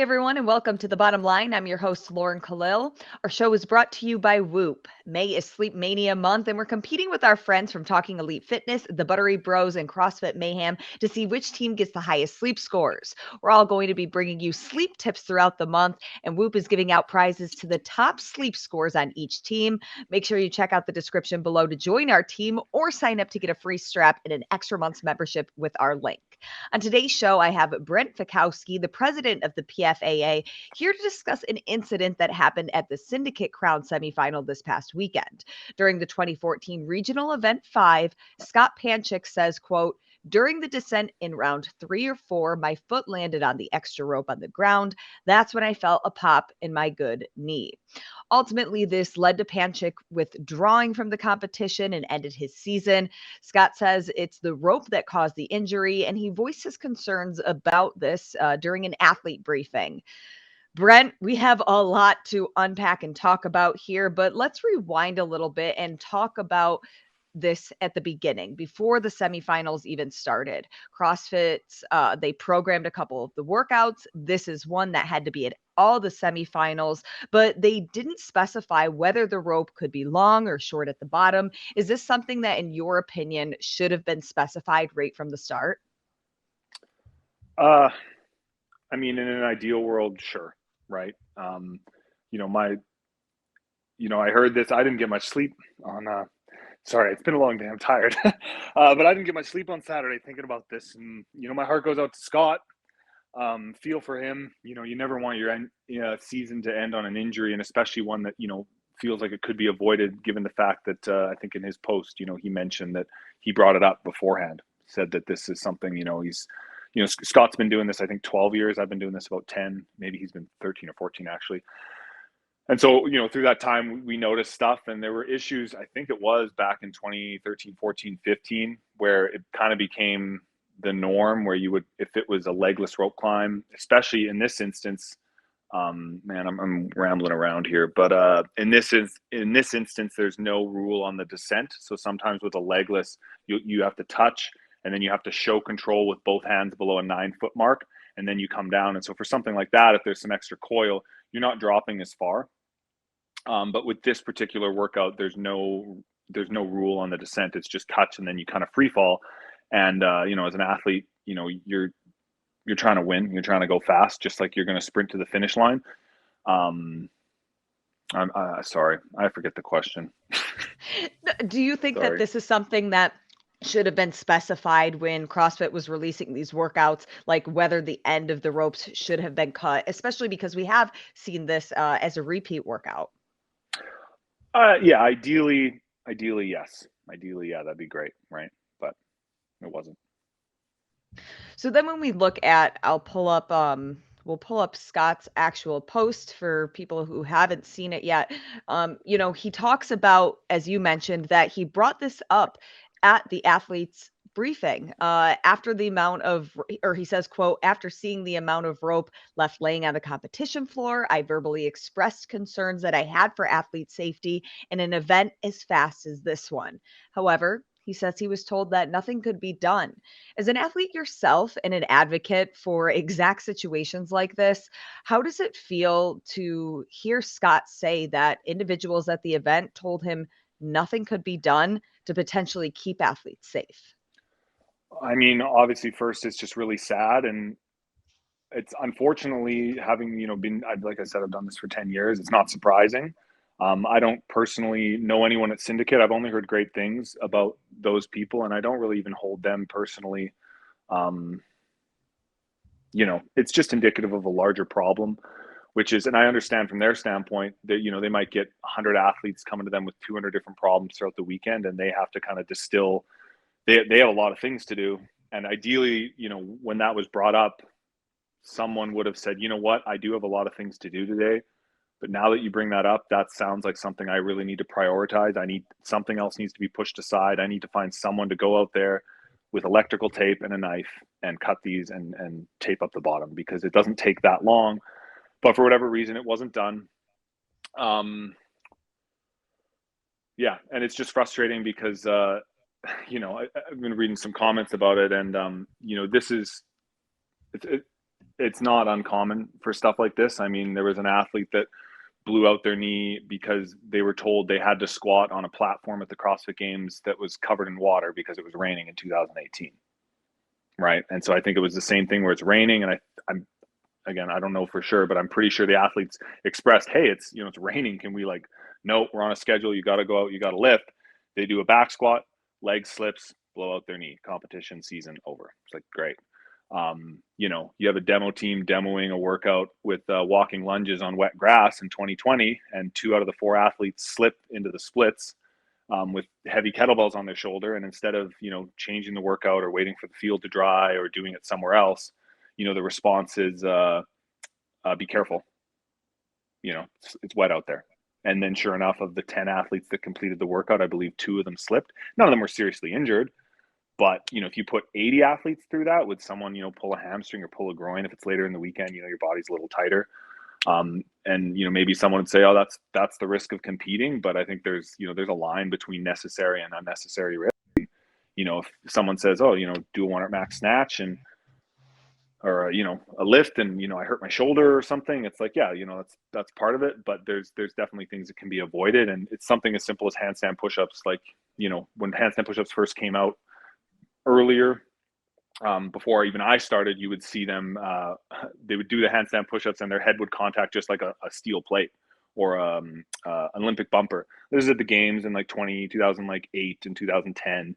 everyone, and welcome to The Bottom Line. I'm your host, Lauren Kalil. Our show is brought to you by Whoop. May is Sleep Mania month, and we're competing with our friends from Talking Elite Fitness, the Buttery Bros, and CrossFit Mayhem to see which team gets the highest sleep scores. We're all going to be bringing you sleep tips throughout the month, and Whoop is giving out prizes to the top sleep scores on each team. Make sure you check out the description below to join our team or sign up to get a free strap and an extra month's membership with our link. On today's show, I have Brent Fikowski, the president of the PFAA, here to discuss an incident that happened at the Syndicate Crown Semifinal this past weekend. During the 2014 Regional Event 5, Scott Panchik says, quote, "During the descent in round 3 or 4, my foot landed on the extra rope on the ground. That's when I felt a pop in my good knee." Ultimately, this led to Panchik withdrawing from the competition and ended his season. Scott says it's the rope that caused the injury, and he voiced his concerns about this during an athlete briefing. Brent, we have a lot to unpack and talk about here, but let's rewind a little bit and talk about this at the beginning, before the semifinals even started. CrossFit's, they programmed a couple of the workouts. This is one that had to be at all the semifinals, but they didn't specify whether the rope could be long or short at the bottom. Is this something that, in your opinion, should have been specified right from the start? I mean, in an ideal world, sure, right? I heard this. I didn't get much sleep on. Sorry, it's been a long day. I'm tired, but I didn't get much sleep on Saturday thinking about this, and my heart goes out to Scott. Feel for him. You never want your season to end on an injury, and especially one that feels like it could be avoided, given the fact that I think in his post, he mentioned that he brought it up beforehand, said that this is something he's. Scott's been doing this, I think, 12 years. I've been doing this about 10. Maybe he's been 13 or 14, actually. And so, through that time, we noticed stuff, and there were issues. I think it was back in 2013, 14, 15, where it kind of became the norm, where you would, if it was a legless rope climb, especially in this instance, man, I'm rambling around here, but in this instance, there's no rule on the descent. So sometimes with a legless, you have to touch, and then you have to show control with both hands below a 9-foot mark, and then you come down. And so for something like that, if there's some extra coil, you're not dropping as far. But with this particular workout, there's no rule on the descent. It's just touch, and then you kind of free fall. And as an athlete, you're trying to win. You're trying to go fast, just like you're going to sprint to the finish line. I'm sorry, I forget the question. Do you think that this is something that should have been specified when CrossFit was releasing these workouts, like whether the end of the ropes should have been cut, especially because we have seen this as a repeat workout? Yeah, ideally, yes. Ideally, yeah, that'd be great, right? But it wasn't. So then when we look at, we'll pull up Scott's actual post for people who haven't seen it yet. He talks about, as you mentioned, that he brought this up at the athletes briefing after the amount of, or he says, quote, "After seeing the amount of rope left laying on the competition floor, I verbally expressed concerns that I had for athlete safety in an event as fast as this one. However, he says he was told that nothing could be done." As an athlete yourself and an advocate for exact situations like this, how does it feel to hear Scott say that individuals at the event told him nothing could be done to potentially keep athletes safe? I mean, obviously, first, it's just really sad, and it's unfortunately having been, like I said, I've done this for 10 years. It's not surprising. I don't personally know anyone at Syndicate. I've only heard great things about those people, and I don't really even hold them personally. It's just indicative of a larger problem, which is, and I understand from their standpoint that, they might get 100 athletes coming to them with 200 different problems throughout the weekend, and they have to kind of distill. They have a lot of things to do. And ideally, when that was brought up, someone would have said, you know what, I do have a lot of things to do today. But now that you bring that up, that sounds like something I really need to prioritize. Something else needs to be pushed aside. I need to find someone to go out there with electrical tape and a knife and cut these and tape up the bottom, because it doesn't take that long. But for whatever reason, it wasn't done. Yeah, and it's just frustrating because, I've been reading some comments about it, and, this is, it's not uncommon for stuff like this. I mean, there was an athlete that blew out their knee because they were told they had to squat on a platform at the CrossFit Games that was covered in water because it was raining in 2018. Right. And so I think it was the same thing where it's raining. And I'm, again, I don't know for sure, but I'm pretty sure the athletes expressed, hey, it's, it's raining. Can we no, we're on a schedule. You got to go out. You got to lift. They do a back squat, leg slips, blow out their knee, competition, season over. It's like, great. You have a demo team demoing a workout with walking lunges on wet grass in 2020, and 2 out of the 4 athletes slipped into the splits with heavy kettlebells on their shoulder. And instead of, changing the workout or waiting for the field to dry or doing it somewhere else, the response is be careful. It's wet out there. And then sure enough, of the 10 athletes that completed the workout, I believe 2 of them slipped. None of them were seriously injured. But, if you put 80 athletes through that, would someone, pull a hamstring or pull a groin, if it's later in the weekend, your body's a little tighter. And, maybe someone would say, oh, that's the risk of competing. But I think there's a line between necessary and unnecessary risk. If someone says, oh, do a 1 rep max snatch or a lift and I hurt my shoulder or something, it's like, yeah, that's part of it, but there's definitely things that can be avoided. And it's something as simple as handstand push-ups. Like, when handstand push-ups first came out earlier, before even I started, you would see them, they would do the handstand push-ups and their head would contact just like a steel plate or an Olympic bumper. This is at the games in 2008 and 2010.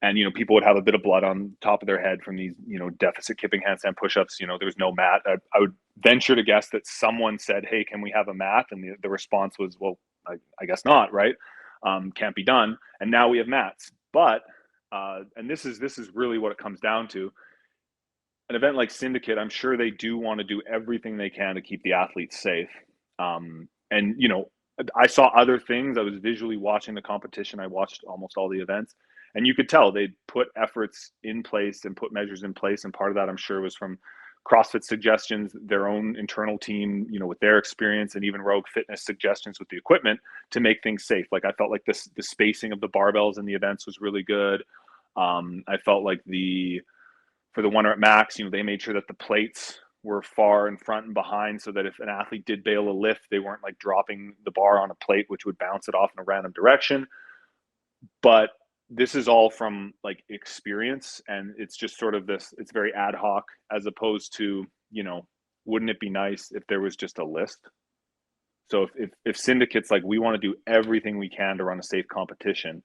And, people would have a bit of blood on top of their head from these, deficit kipping handstand push-ups. There was no mat. I would venture to guess that someone said, hey, can we have a mat? And the response was, well, I guess not, right? Can't be done. And now we have mats. But, and this is really what it comes down to. An event like Syndicate, I'm sure they do want to do everything they can to keep the athletes safe. And, I saw other things. I was visually watching the competition. I watched almost all the events. And you could tell they put efforts in place and put measures in place. And part of that, I'm sure, was from CrossFit suggestions, their own internal team, with their experience, and even Rogue Fitness suggestions with the equipment to make things safe. Like, I felt like the spacing of the barbells in the events was really good. I felt like for the 1 rep max, they made sure that the plates were far in front and behind so that if an athlete did bail a lift, they weren't dropping the bar on a plate, which would bounce it off in a random direction. But this is all from experience, and it's just sort of it's very ad hoc, as opposed to, wouldn't it be nice if there was just a list? So if Syndicate's we want to do everything we can to run a safe competition,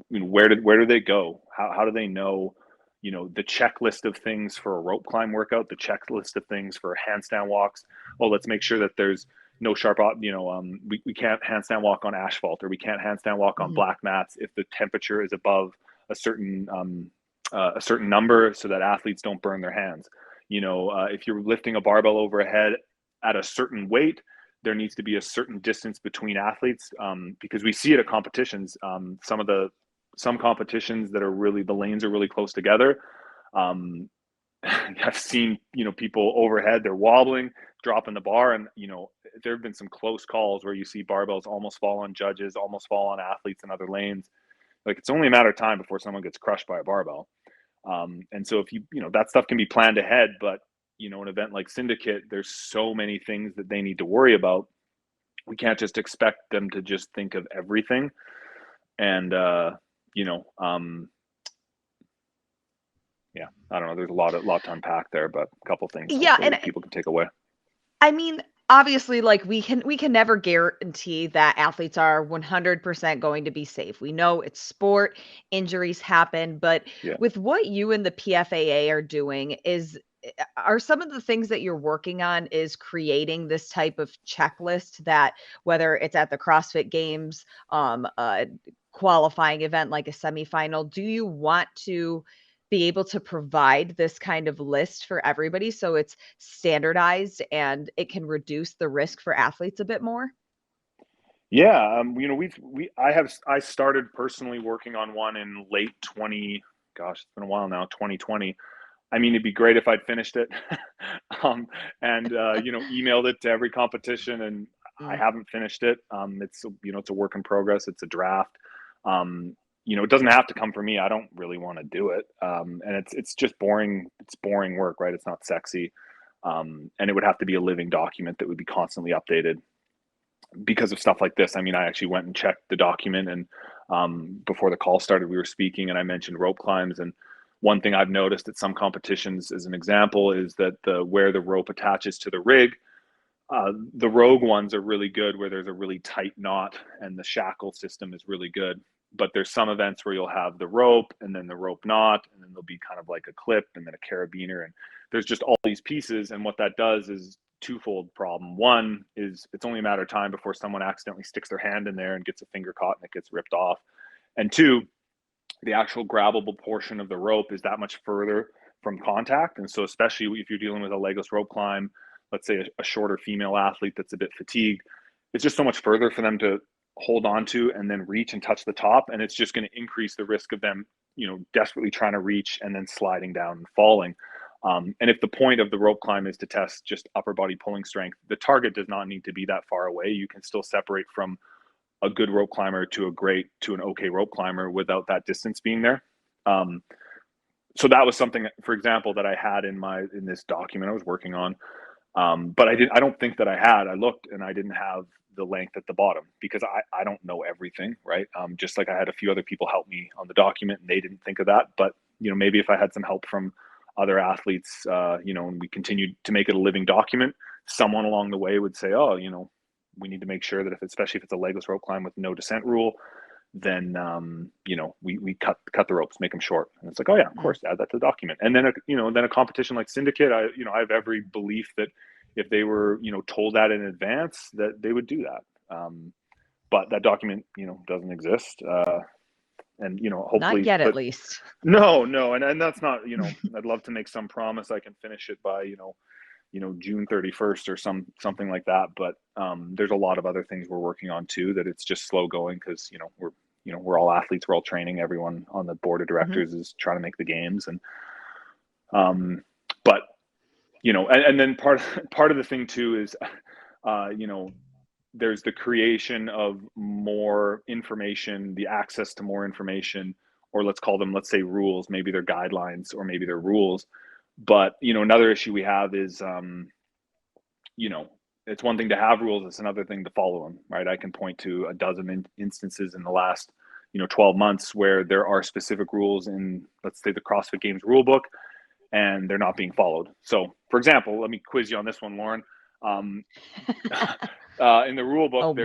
where do they go? How do they know, the checklist of things for a rope climb workout, the checklist of things for handstand walks? Oh, let's make sure that there's no sharp, we can't handstand walk on asphalt, or we can't handstand walk on black mats if the temperature is above a certain number, so that athletes don't burn their hands. If you're lifting a barbell overhead at a certain weight, there needs to be a certain distance between athletes, because we see it at competitions. Some competitions that are really, the lanes are really close together. I've seen, people overhead, they're wobbling, dropping the bar. And, there have been some close calls where you see barbells almost fall on judges, almost fall on athletes in other lanes. It's only a matter of time before someone gets crushed by a barbell. And so if that stuff can be planned ahead, but, an event like Syndicate, there's so many things that they need to worry about. We can't just expect them to just think of everything. And, yeah, I don't know. There's a lot to unpack there, but a couple things and people can take away. I mean, obviously, we can never guarantee that athletes are 100% going to be safe. We know it's sport, injuries happen, but with what you and the PFAA are doing, are some of the things that you're working on is creating this type of checklist that, whether it's at the CrossFit Games, qualifying event like a semifinal, do you want to be able to provide this kind of list for everybody so it's standardized and it can reduce the risk for athletes a bit more? Yeah, I started personally working on one in late 20. Gosh, it's been a while now. 2020. I mean, it'd be great if I'd finished it, and emailed it to every competition, and I haven't finished it. It's it's a work in progress. It's a draft. It doesn't have to come from me. I don't really want to do it. And it's just boring. It's boring work, right? It's not sexy. And it would have to be a living document that would be constantly updated because of stuff like this. I mean, I actually went and checked the document, and before the call started, we were speaking, and I mentioned rope climbs. And one thing I've noticed at some competitions, as an example, is that where the rope attaches to the rig, the rogue ones are really good, where there's a really tight knot, and the shackle system is really good. But there's some events where you'll have the rope and then the rope knot, and then there'll be kind of like a clip and then a carabiner, and there's just all these pieces. And what that does is twofold problem. One is it's only a matter of time before someone accidentally sticks their hand in there and gets a finger caught and it gets ripped off. And two, the actual grabbable portion of the rope is that much further from contact. And so especially if you're dealing with a legless rope climb, let's say a shorter female athlete that's a bit fatigued, it's just so much further for them to hold on to and then reach and touch the top. And it's just going to increase the risk of them, desperately trying to reach and then sliding down and falling. And if the point of the rope climb is to test just upper body pulling strength, the target does not need to be that far away. You can still separate from a good rope climber to an okay rope climber without that distance being there. So that was something, for example, that I had in this document I was working on. But I don't think that I looked and I didn't have the length at the bottom, because I don't know everything, right? Just like I had a few other people help me on the document and they didn't think of that. But, maybe if I had some help from other athletes, and we continued to make it a living document, someone along the way would say, oh, we need to make sure that especially if it's a legless rope climb with no descent rule, then, we cut the ropes, make them short. And it's like, oh yeah, of course, add that to the document. And then, then a competition like Syndicate, I have every belief that if they were, told that in advance, that they would do that. But that document, doesn't exist. And, hopefully not yet, at least. No. And that's not, I'd love to make some promise I can finish it by, June 31st or something like that. But there's a lot of other things we're working on too, that it's just slow going because, we're all athletes, we're all training. Everyone on the board of directors is trying to make the games. And, but, and then part of the thing too is, there's the creation of more information, the access to more information, or let's call them, let's say, rules. Maybe they're guidelines or maybe they're rules. But, another issue we have is, it's one thing to have rules. It's another thing to follow them, right? I can point to a dozen instances in the last, 12 months where there are specific rules in, let's say, the CrossFit Games rule book, and they're not being followed. So, for example, let me quiz you on this one, Lauren. In the rule book,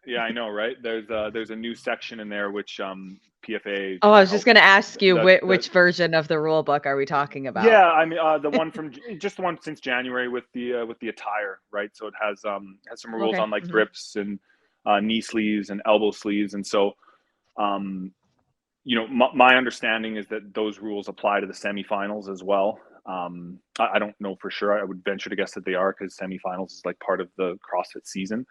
yeah, I know, right? There's a new section in there which PFAA. Oh, I was just going to ask you which version of the rule book are we talking about? Yeah, I mean the one from just the one since January with the attire, right? So it has some rules on like grips and knee sleeves and elbow sleeves, and so my understanding is that those rules apply to the semifinals as well. I don't know for sure. I would venture to guess that they are, because semifinals is like part of the CrossFit season.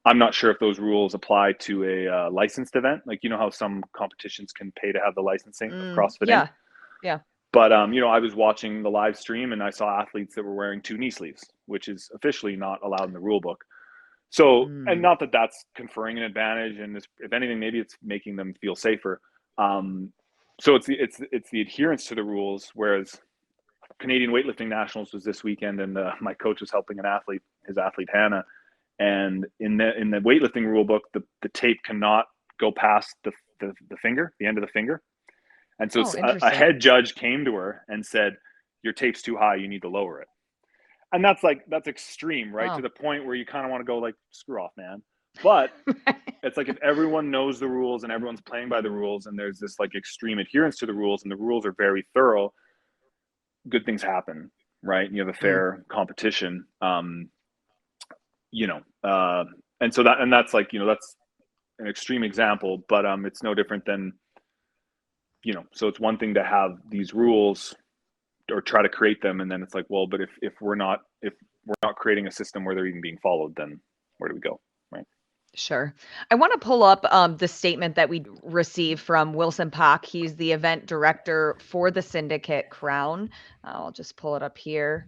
I'm not sure if those rules apply to a licensed event. Like, how some competitions can pay to have the licensing of CrossFit. Yeah. But, I was watching the live stream and I saw athletes that were wearing 2 knee sleeves, which is officially not allowed in the rule book. So, and not that that's conferring an advantage, and if anything, maybe it's making them feel safer. So it's the adherence to the rules. Whereas Canadian weightlifting nationals was this weekend, and my coach was helping his athlete Hannah. And in the weightlifting rule book, the tape cannot go past the finger, the end of the finger. And so a head judge came to her and said, "Your tape's too high. You need to lower it." And that's extreme, right? Wow. To the point where you kind of want to go like, screw off, man. But it's like, if everyone knows the rules and everyone's playing by the rules, and there's this like extreme adherence to the rules, and the rules are very thorough, good things happen, right? And you have a fair competition. And so that's like, that's an extreme example, but it's no different than, so it's one thing to have these rules or try to create them, and then it's like, well, but if we're not creating a system where they're even being followed, then where do we go, right? Sure. I want to pull up the statement that we received from Wilson Pak. He's the event director for the Syndicate Crown. I'll just pull it up here.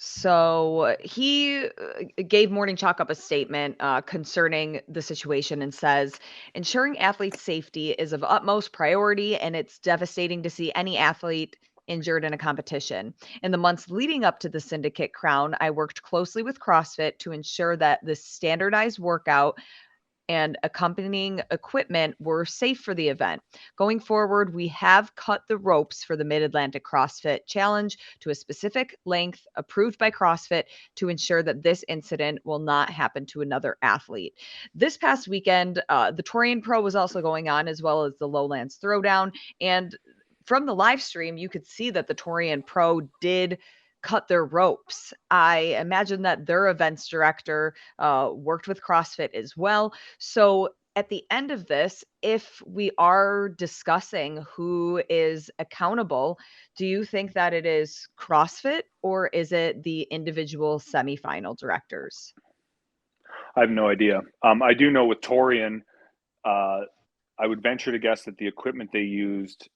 So he gave Morning Chalk up a statement concerning the situation, and says, ensuring athletes' safety is of utmost priority, and it's devastating to see any athlete injured in a competition. In the months leading up to the Syndicate Crown, I worked closely with CrossFit to ensure that the standardized workout and accompanying equipment were safe for the event. Going forward, we have cut the ropes for the Mid-Atlantic CrossFit Challenge to a specific length approved by CrossFit to ensure that this incident will not happen to another athlete. This past weekend, the Torian Pro was also going on, as well as the Lowlands Throwdown. And from the live stream, you could see that the Torian Pro did cut their ropes. I imagine that their events director worked with CrossFit as well. So at the end of this, if we are discussing who is accountable, do you think that it is CrossFit or is it the individual semifinal directors? I have no idea. I do know with Torian, I would venture to guess that the equipment they used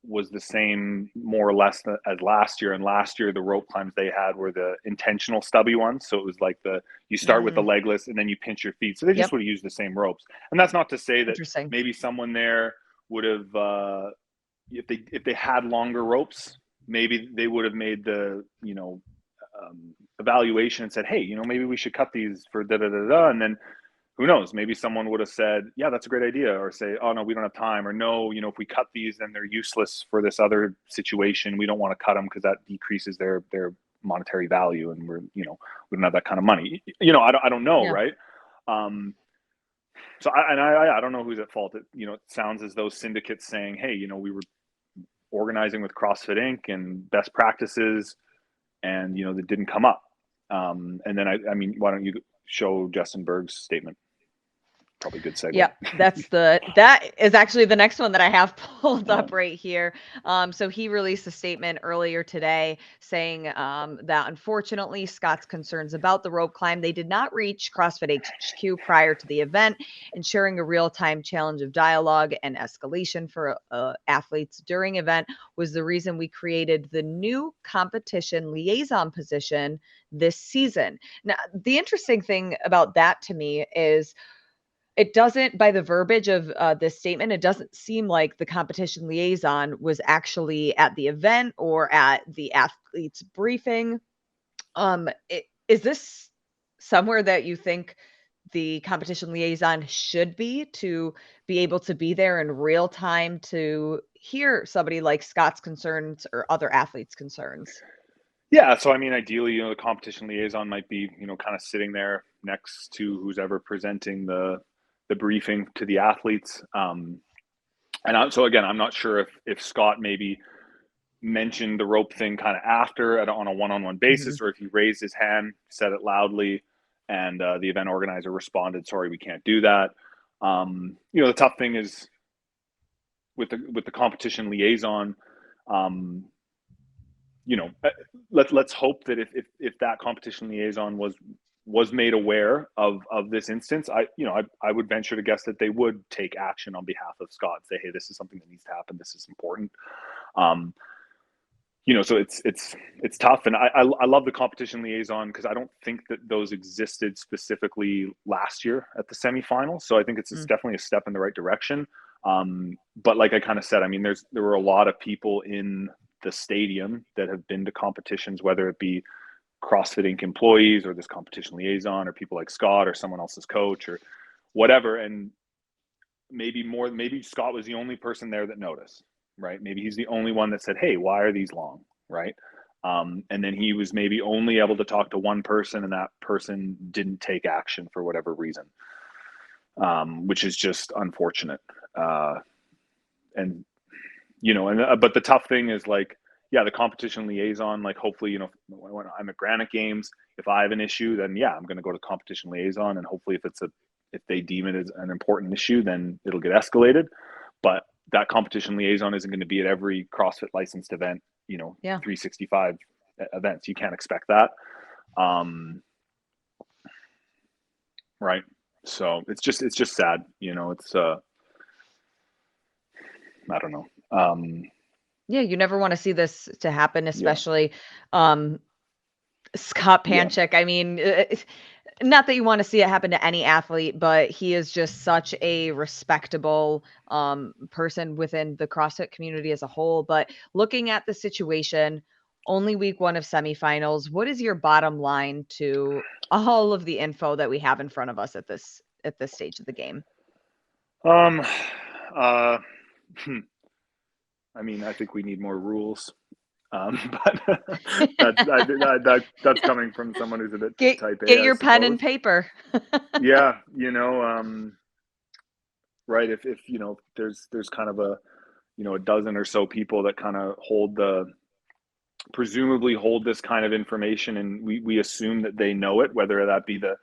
was the same more or less as last year. And last year, the rope climbs they had were the intentional stubby ones. So it was like you start with the legless and then you pinch your feet. So they just would have used the same ropes. And that's not to say that maybe someone there would have, if they had longer ropes, maybe they would have made the, evaluation and said, hey, maybe we should cut these for da-da-da-da. And then who knows, maybe someone would have said, yeah, that's a great idea, or say, oh no, we don't have time, or no, if we cut these, then they're useless for this other situation. We don't want to cut them because that decreases their monetary value, and we don't have that kind of money. I don't know, right? So I don't know who's at fault. It sounds as though Syndicate's saying, hey, we were organizing with CrossFit Inc. and best practices, and that didn't come up. And then I mean, why don't you show Justin Bergh's statement? Probably a good segue. Yeah, that is actually the next one that I have pulled up right here. So he released a statement earlier today saying that unfortunately Scott's concerns about the rope climb, they did not reach CrossFit HQ prior to the event. Ensuring a real-time challenge of dialogue and escalation for athletes during event was the reason we created the new competition liaison position this season. Now, the interesting thing about that to me is it doesn't, by the verbiage of this statement, it doesn't seem like the competition liaison was actually at the event or at the athlete's briefing. Is this somewhere that you think the competition liaison should be to be able to be there in real time to hear somebody like Scott's concerns or other athletes' concerns? Yeah, so I mean, ideally, the competition liaison might be, kind of sitting there next to who's ever presenting the briefing to the athletes. So again, I'm not sure if Scott maybe mentioned the rope thing kind of after on a one-on-one basis, or if he raised his hand, said it loudly, and the event organizer responded, sorry, we can't do that. The tough thing is with the competition liaison, let's hope that if that competition liaison was made aware of this instance, I would venture to guess that they would take action on behalf of Scott, say, hey, this is something that needs to happen. This is important. So it's tough. And I love the competition liaison because I don't think that those existed specifically last year at the semifinals. So I think it's definitely a step in the right direction. But like I kind of said, I mean, there were a lot of people in the stadium that have been to competitions, whether it be CrossFit Inc. employees or this competition liaison or people like Scott or someone else's coach or whatever. And maybe Scott was the only person there that noticed, right? Maybe he's the only one that said, hey, why are these long, right? And then he was maybe only able to talk to one person, and that person didn't take action for whatever reason, which is just unfortunate. But the tough thing is, like, yeah, the competition liaison, like, hopefully, when I'm at Granite Games, if I have an issue, then yeah, I'm going to go to competition liaison, and hopefully if they deem it as an important issue, then it'll get escalated. But that competition liaison isn't going to be at every CrossFit licensed event, 365 events. You can't expect that. Right. So it's just sad, it's, I don't know. Yeah, you never want to see this to happen, especially Scott Panchik. I mean, Not that you want to see it happen to any athlete, but he is just such a respectable person within the CrossFit community as a whole. But looking at the situation, only week one of semifinals, what is your bottom line to all of the info that we have in front of us at this stage of the game? Uh, I mean, I think we need more rules. But that's coming from someone who's a bit type A, get I your pen suppose. and paper. Yeah, right. If there's kind of a a dozen or so people that kind of presumably hold this kind of information, and we assume that they know it, whether that be the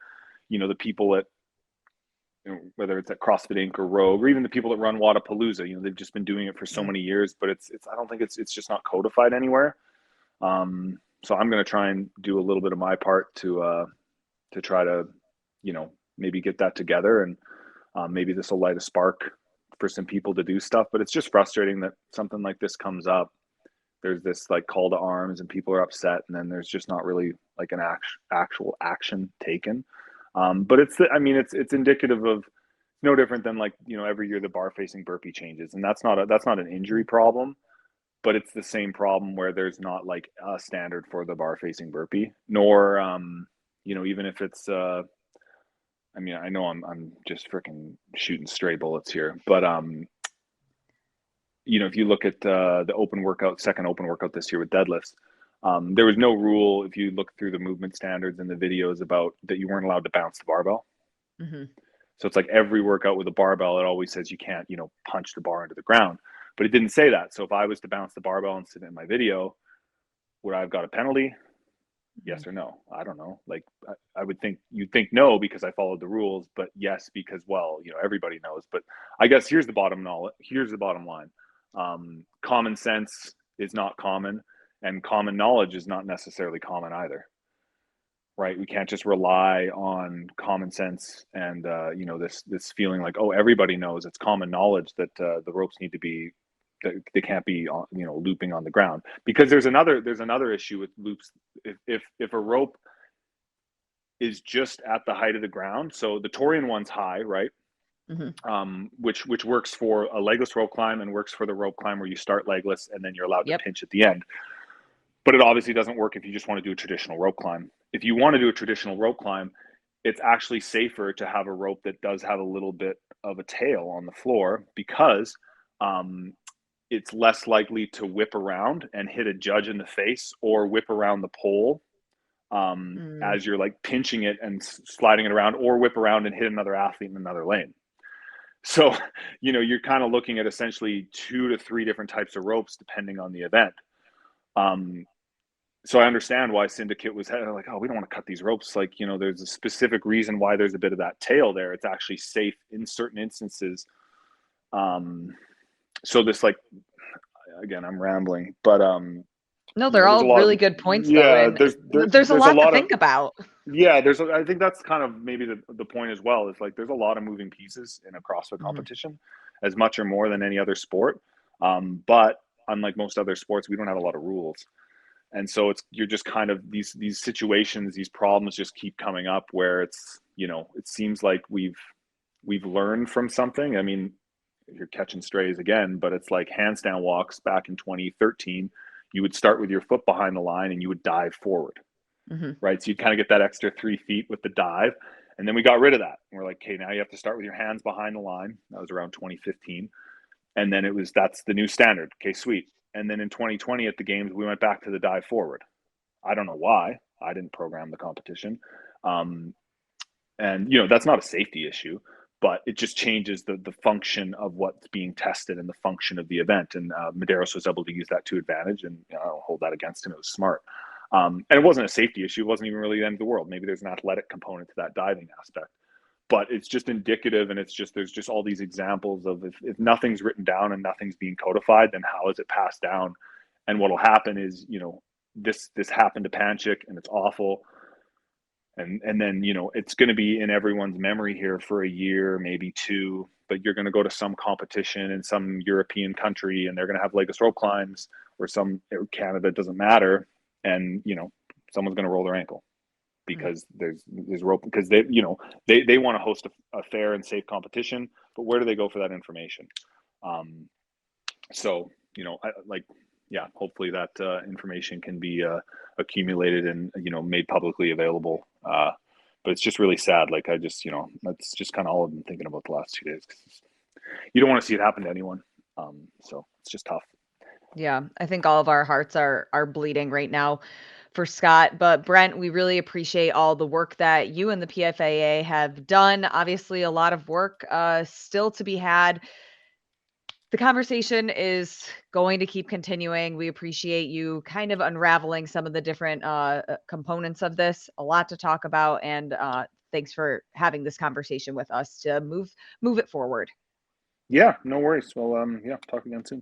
people at whether it's at CrossFit Inc. or Rogue, or even the people that run Wadapalooza. They've just been doing it for so many years, but it's I don't think it's just not codified anywhere. So I'm going to try and do a little bit of my part to try to maybe get that together, and maybe this will light a spark for some people to do stuff. But it's just frustrating that something like this comes up. There's this like call to arms and people are upset, and then there's just not really like an actual action taken. But it's indicative of no different than like every year the bar facing burpee changes, and that's not an injury problem, but it's the same problem where there's not like a standard for the bar facing burpee, nor even if it's I know I'm just freaking shooting stray bullets here, but if you look at the second open workout this year with deadlifts, there was no rule, if you look through the movement standards and the videos, about that you weren't allowed to bounce the barbell. Mm-hmm. So it's like every workout with a barbell, it always says you can't, punch the bar into the ground, but it didn't say that. So if I was to bounce the barbell and sit in my video, would I have got a penalty? Yes or no? I don't know. Like I would think you'd think no, because I followed the rules, but yes, because everybody knows. But I guess here's the bottom line. Common sense is not common, and common knowledge is not necessarily common either. Right? We can't just rely on common sense and this feeling like, oh, everybody knows. It's common knowledge that the ropes need to be, that they can't be looping on the ground, because there's another issue with loops. If a rope is just at the height of the ground, so the Torian one's high, right? Mm-hmm. Which works for a legless rope climb and works for the rope climb where you start legless and then you're allowed to pinch at the end. But it obviously doesn't work if you just want to do a traditional rope climb. If you want to do a traditional rope climb, it's actually safer to have a rope that does have a little bit of a tail on the floor, because it's less likely to whip around and hit a judge in the face, or whip around the pole as you're like pinching it and sliding it around, or whip around and hit another athlete in another lane. So, you're kind of looking at essentially 2 to 3 different types of ropes depending on the event. So I understand why Syndicate was like, oh, we don't want to cut these ropes. Like, there's a specific reason why there's a bit of that tail there. It's actually safe in certain instances. So this, like, again, I'm rambling, but no, they're all really good points, though, and there's a lot to think about. Yeah, I think that's kind of maybe the point as well, is like there's a lot of moving pieces in a CrossFit competition, as much or more than any other sport. But unlike most other sports, we don't have a lot of rules. And so you're just kind of these situations, these problems just keep coming up where it's, it seems like we've learned from something. I mean, you're catching strays again, but it's like handstand walks back in 2013. You would start with your foot behind the line and you would dive forward, right? So you'd kind of get that extra 3 feet with the dive. And then we got rid of that. And we're like, okay, now you have to start with your hands behind the line. That was around 2015. And then that's the new standard. Okay, sweet. And then in 2020 at the games, we went back to the dive forward. I don't know why. I didn't program the competition. And, that's not a safety issue, but it just changes the function of what's being tested and the function of the event. And Medeiros was able to use that to advantage, and I don't hold that against him. It was smart. And it wasn't a safety issue. It wasn't even really the end of the world. Maybe there's an athletic component to that diving aspect. But it's just indicative, and there's just all these examples of if nothing's written down and nothing's being codified, then how is it passed down? And what'll happen is, this happened to Panchik and it's awful. And then, it's going to be in everyone's memory here for a year, maybe 2, but you're going to go to some competition in some European country and they're going to have legless rope climbs, or Canada, doesn't matter. And, someone's going to roll their ankle. because there's rope, because they they want to host a fair and safe competition, but where do they go for that information? So hopefully that information can be accumulated and made publicly available. But it's just really sad. Like that's just kind of all I've been thinking about the last 2 days. 'Cause you don't want to see it happen to anyone. So it's just tough. Yeah, I think all of our hearts are bleeding right now for Scott. But Brent, we really appreciate all the work that you and the PFAA have done. Obviously, a lot of work still to be had. The conversation is going to keep continuing. We appreciate you kind of unraveling some of the different components of this. A lot to talk about, and thanks for having this conversation with us to move it forward. Yeah, no worries. Well, talk again soon.